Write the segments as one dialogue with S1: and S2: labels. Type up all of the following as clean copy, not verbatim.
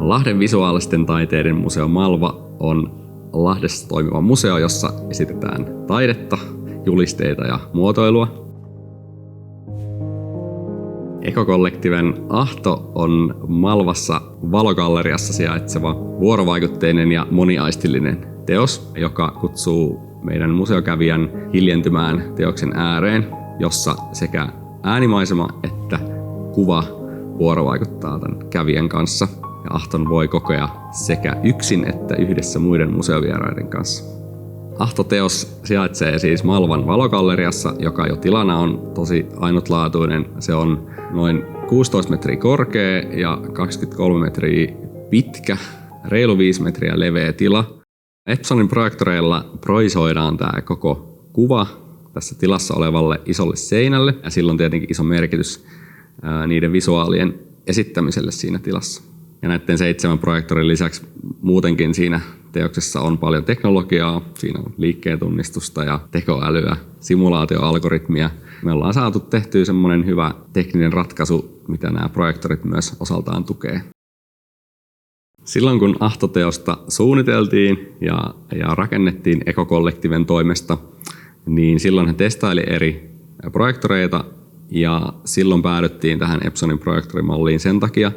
S1: Lahden visuaalisten taiteiden museo Malva on Lahdessa toimiva museo, jossa esitetään taidetta, julisteita ja muotoilua. Ekokollektiven Ahto on Malvassa Valogalleriassa sijaitseva vuorovaikutteinen ja moniaistillinen teos, joka kutsuu meidän museokävijän hiljentymään teoksen ääreen, jossa sekä äänimaisema että kuva vuorovaikuttaa tämän kävijän kanssa. Ja Ahton voi kokea sekä yksin että yhdessä muiden museovieraiden kanssa. Ahto-teos sijaitsee siis Malvan Valogalleriassa, joka jo tilana on tosi ainutlaatuinen. Se on noin 16 metriä korkea ja 23 metriä pitkä, reilu 5 metriä leveä tila. Epsonin projektoreilla projisoidaan tämä koko kuva tässä tilassa olevalle isolle seinälle, ja sillä on tietenkin iso merkitys niiden visuaalien esittämiselle siinä tilassa. Ja näiden 7 projektorin lisäksi muutenkin siinä teoksessa on paljon teknologiaa. Siinä on liikkeentunnistusta ja tekoälyä, simulaatioalgoritmia. Me ollaan saatu tehtyä semmoinen hyvä tekninen ratkaisu, mitä nämä projektorit myös osaltaan tukee. Silloin kun Ahto-teosta suunniteltiin ja rakennettiin Ekokollektiven toimesta, niin silloin he testaili eri projektoreita ja silloin päädyttiin tähän Epsonin projektorimalliin sen takia,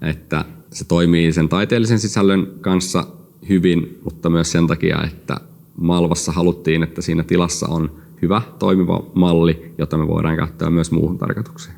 S1: että se toimii sen taiteellisen sisällön kanssa hyvin, mutta myös sen takia, että Malvassa haluttiin, että siinä tilassa on hyvä toimiva malli, jota me voidaan käyttää myös muuhun tarkoitukseen.